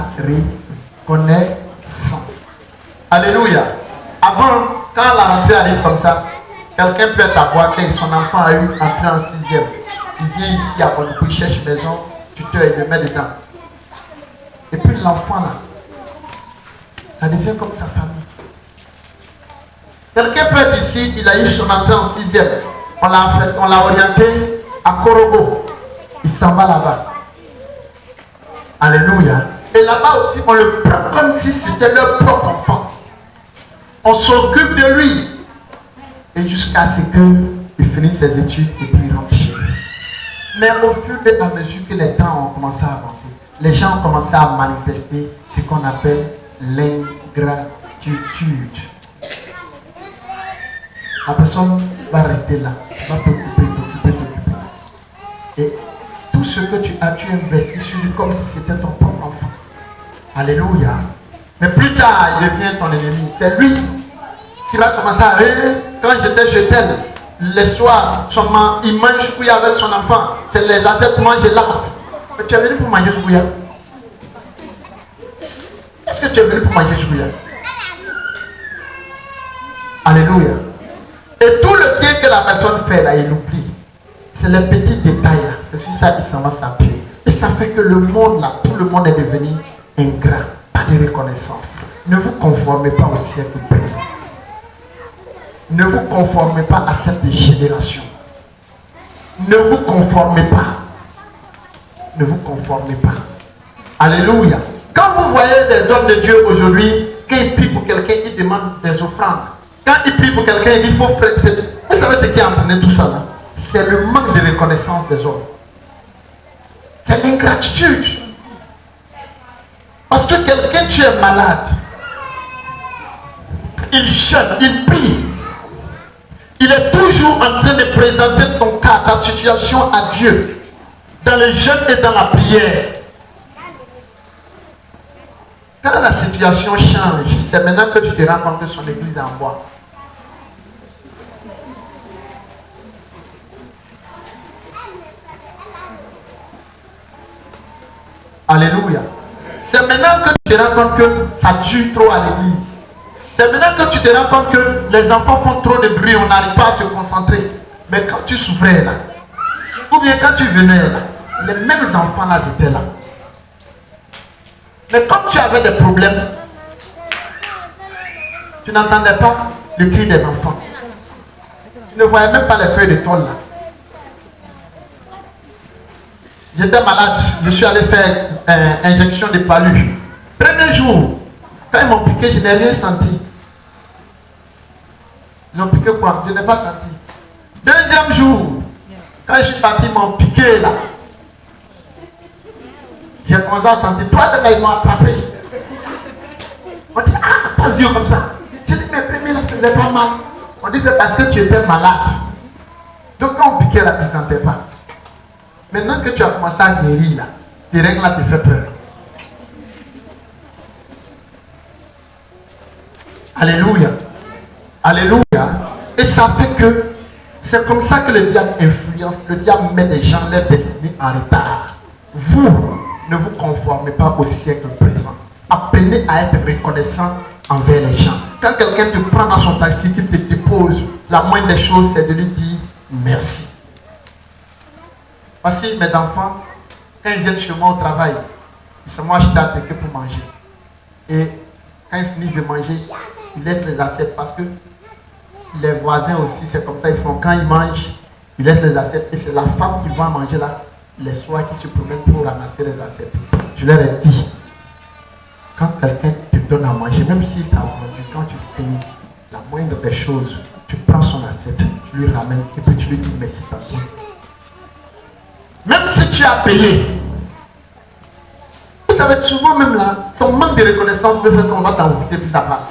Speaker 1: reconnaissants. Alléluia. Avant, quand la rentrée arrive comme ça, quelqu'un peut être à Boaké, son enfant a eu entré en 6e. Il vient ici à Bonnepoux, il cherche maison, tuteur, il le met dedans. Et puis l'enfant là, ça devient comme sa famille. Quelqu'un peut être ici, il a eu son entrée en 6e. On l'a orienté à Korogo. Il s'en va là-bas. Alléluia. Et là-bas aussi, on le prend comme si c'était leur propre enfant. On s'occupe de lui. Et jusqu'à ce qu'il finisse ses études et puis il rentre chez lui. Mais au fur et à mesure que les temps ont commencé à avancer, les gens ont commencé à manifester ce qu'on appelle l'ingratitude. La personne va rester là, va t'occuper. Et tout ce que tu as, tu investis sur lui comme si c'était ton propre enfant. Alléluia. Mais plus tard, il devient ton ennemi. C'est lui qui va commencer à quand j'étais chez elle, les soirs, il mange choukouya avec son enfant. C'est les assiettes mangent là. Mais tu es venu pour manger choukouya? Est-ce que tu es venu pour manger choukouya? Alléluia. Et tout le bien que la personne fait là, il oublie. C'est les petits détails là. C'est sur ça qu'il s'en va s'appuyer. Et ça fait que le monde là, tout le monde est devenu ingrat. Pas de reconnaissance. Ne vous conformez pas au siècle présent. Ne vous conformez pas à cette génération. Ne vous conformez pas. Ne vous conformez pas. Alléluia. Quand vous voyez des hommes de Dieu aujourd'hui, quand ils prient pour quelqu'un, ils demandent des offrandes. Quand ils prient pour quelqu'un, il faut faire. Vous savez ce qui a entraîné tout ça là? C'est le manque de reconnaissance des hommes. C'est l'ingratitude. Parce que quelqu'un, tu es malade. Il jeûne, il prie. Il est toujours en train de présenter ton cas, ta situation à Dieu. Dans le jeûne et dans la prière. Quand la situation change, c'est maintenant que tu te rends compte que son église est en bois. Alléluia. C'est maintenant que tu te rends compte que ça dure trop à l'église. C'est maintenant que tu te rends compte que les enfants font trop de bruit, on n'arrive pas à se concentrer. Mais quand tu souffrais là, ou bien quand tu venais là, les mêmes enfants là étaient là. Mais comme tu avais des problèmes, tu n'entendais pas le cri des enfants. Tu ne voyais même pas les feuilles de tôle là. J'étais malade, je suis allé faire injection de palu. Premier jour, quand ils m'ont piqué, je n'ai rien senti. Ils ont piqué quoi? Je n'ai pas senti. Deuxième jour, quand je suis parti, ils m'ont piqué là. J'ai commencé à sentir. Trois de ils m'ont attrapé. On dit, ah, pas Dieu comme ça. J'ai dit, mais premier là, ça faisait pas mal. On dit, c'est parce que tu étais malade. Donc quand on piquait là, tu ne sentais pas. Maintenant que tu as commencé à guérir là, ces règles là te font peur. Alléluia. Alléluia. Et ça fait que c'est comme ça que le diable influence. Le diable met les gens, les destinés en retard. Vous, ne vous conformez pas au siècle présent. Apprenez à être reconnaissant envers les gens. Quand quelqu'un te prend dans son taxi, qu'il te dépose, la moindre des choses, c'est de lui dire merci. Voici mes enfants, quand ils viennent chez moi au travail, ils se mangent à ticket pour manger. Et quand ils finissent de manger, ils laissent les assiettes parce que les voisins aussi, c'est comme ça ils font. Quand ils mangent, ils laissent les assiettes. Et c'est la femme qui va manger là, les soirs qui se promène pour ramasser les assiettes. Je leur ai dit, quand quelqu'un te donne à manger, même s'il t'a vendu, quand tu finis, la moindre des choses, tu prends son assiette, tu lui ramènes et puis tu lui dis merci papa. Même si tu as payé. Vous savez, souvent même là, ton manque de reconnaissance peut faire qu'on va t'envoûter puis ça passe.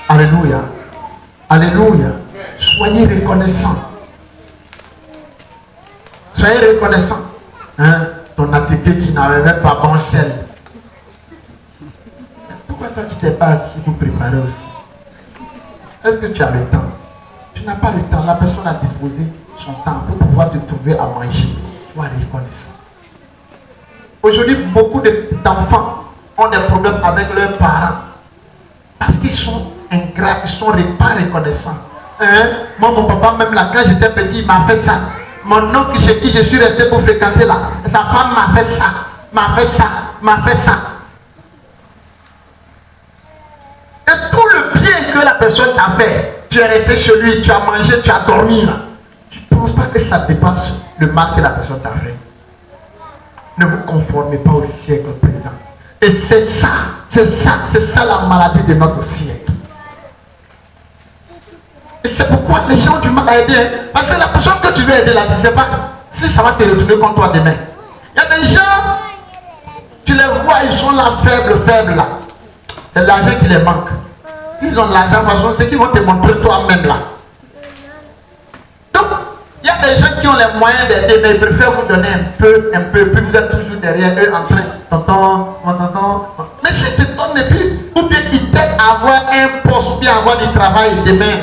Speaker 1: Alléluia. Alléluia. Soyez reconnaissants. Soyez reconnaissants. Hein? Ton atelier qui n'avait même pas bon sel. Pourquoi toi tu t'es pas assis pour préparer aussi? Est-ce que tu as le temps? Tu n'as pas le temps. La personne a disposé son temps pour pouvoir te trouver à manger. Sois reconnaissant. Aujourd'hui, beaucoup d'enfants ont des problèmes avec leurs parents. Parce qu'ils sont ingrats, ils sont pas reconnaissants. Hein? Moi, mon papa, même là, quand j'étais petit, il m'a fait ça. Mon oncle chez qui je suis resté pour fréquenter là, sa femme m'a fait ça, m'a fait ça, m'a fait ça. Et tout le bien que la personne t'a fait, tu es resté chez lui, tu as mangé, tu as dormi là. Je ne pense pas que ça dépasse le mal que la personne t'a fait. Ne vous conformez pas au siècle présent. Et c'est ça la maladie de notre siècle. Et c'est pourquoi les gens ont du mal à aider. Parce que la personne que tu veux aider là, tu ne sais pas si ça va se retourner contre toi demain. Il y a des gens, tu les vois, ils sont là faibles là. C'est l'argent qui les manque. S'ils ont de l'argent, de toute façon, c'est qu'ils vont te montrer toi-même là. Donc, il y a des gens qui ont les moyens d'aider, mais ils préfèrent vous donner un peu, puis vous êtes toujours derrière eux en train, tonton. Mais si tu donnes et puis, ou bien ils t'aident à avoir un poste, ou bien avoir du travail demain.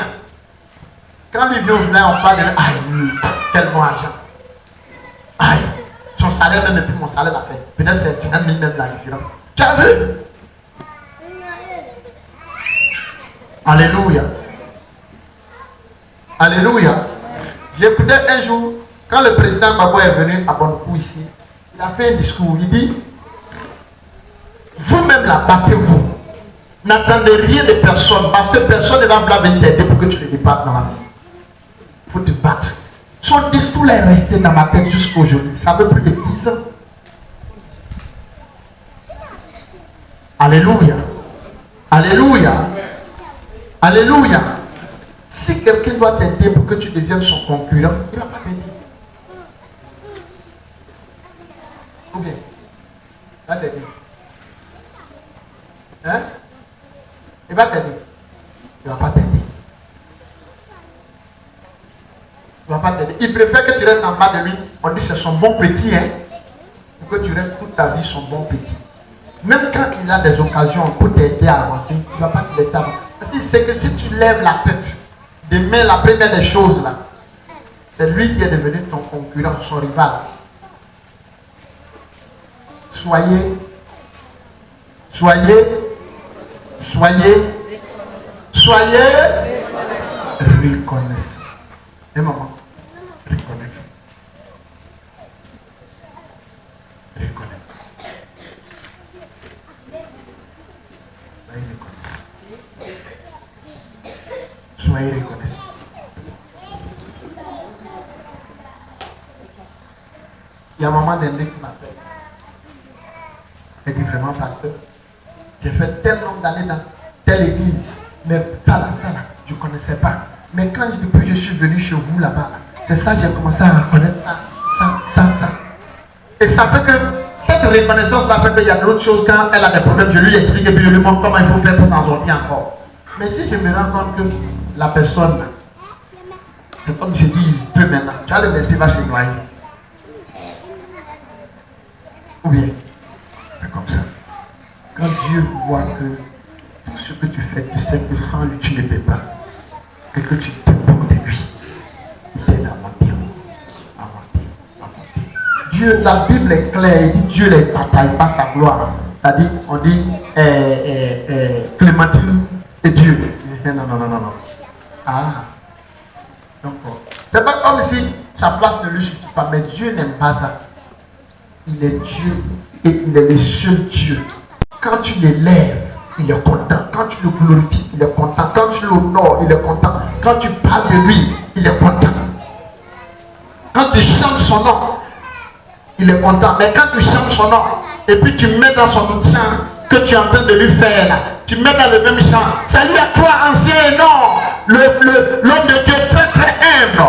Speaker 1: Quand lui vient aujourd'hui, on parle de aïe, quel bon argent. Aïe, son salaire même, et puis mon salaire là, c'est peut-être c'est 50 000 même la différence. Tu as vu? Alléluia. Alléluia. J'écoutais un jour, quand le président Gbagbo est venu à Bondoukou ici, il a fait un discours, il dit, vous-même là, battez-vous. N'attendez rien de personne, parce que personne ne va vouloir venir t'aider pour que tu le dépasses dans la vie. Il faut te battre. Son discours là est resté dans ma tête jusqu'à aujourd'hui. Ça fait plus de 10 ans. Alléluia. Alléluia. Alléluia. Si quelqu'un doit t'aider pour que tu deviennes son concurrent, il ne va pas t'aider. Ou bien, il va t'aider. Hein? Il va t'aider. Il ne va pas t'aider. Il ne va pas t'aider. Il préfère que tu restes en bas de lui. On dit c'est son bon petit, hein? Pour que tu restes toute ta vie son bon petit. Même quand il a des occasions pour t'aider à avancer, il ne va pas te laisser avancer. Parce qu'il sait que si tu lèves la tête, demain, la première des choses là, c'est lui qui est devenu ton concurrent, son rival. Soyez reconnaissants. Et maman, reconnaissant. Soyez reconnaissants. Il y a maman d'Indé qui m'appelle. Elle dit vraiment, pasteur, j'ai fait tel nombre d'années dans telle église, mais ça là, je ne connaissais pas. Mais quand depuis je suis venu chez vous là-bas, c'est ça que j'ai commencé à reconnaître ça. Et ça fait que cette reconnaissance-là fait qu'il y a d'autres choses quand elle a des problèmes, je lui explique et puis je lui montre comment il faut faire pour s'en sortir encore. Mais si je me rends compte que la personne, c'est comme je dis, il peut maintenant, tu vas le laisser, va se noyer. Ou bien, c'est comme ça. Quand Dieu voit que tout ce que tu fais, tu sais que sans lui, tu ne peux pas. Et que tu dépends de lui, il t'aide à monter. Dieu, la Bible est claire, il dit Dieu ne partage pas sa gloire. C'est-à-dire, on dit Clémentine et Dieu. Non. Ah. Donc, c'est pas comme si sa place ne lui suffit pas, mais Dieu n'aime pas ça. Il est Dieu et il est le seul Dieu. Quand tu l'élèves, il est content. Quand tu le glorifies, il est content. Quand tu l'honores, il est content. Quand tu parles de lui, il est content. Quand tu chantes son nom, il est content. Mais quand tu chantes son nom, et puis tu mets dans son chant que tu es en train de lui faire là, tu mets dans le même chant, salut à toi ancien et non, l'homme de Dieu très très humble.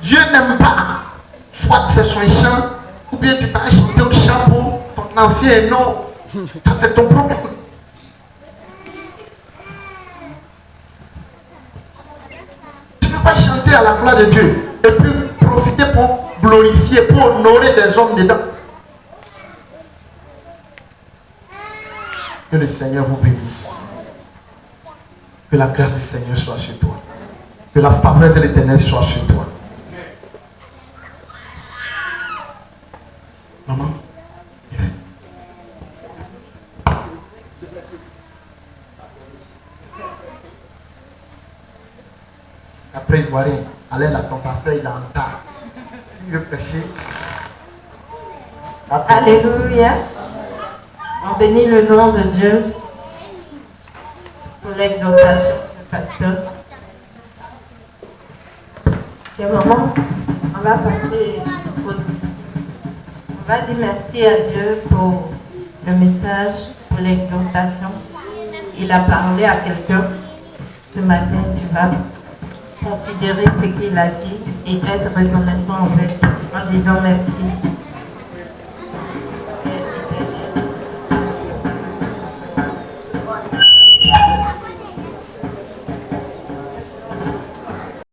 Speaker 1: Dieu n'aime pas. Soit c'est son chant, ou bien tu t'as chanté au chant pour ton ancien et non. Ça c'est ton problème. Tu ne peux pas chanter à la gloire de Dieu et puis profiter pour glorifier, pour honorer des hommes dedans. Que le Seigneur vous bénisse. Que la grâce du Seigneur soit sur toi. Que la faveur de l'Éternel soit sur toi. Maman. Après, il voit rien. Allez là, ton pasteur, il est en retard. Il veut prêcher.
Speaker 3: Alléluia. On bénit le nom de Dieu pour l'exhortation du pasteur. Et maman, on va passer On va dire merci à Dieu pour le message, pour l'exhortation. Il a parlé à quelqu'un. Ce matin, tu vas considérer ce qu'il a dit et être reconnaissant en disant merci.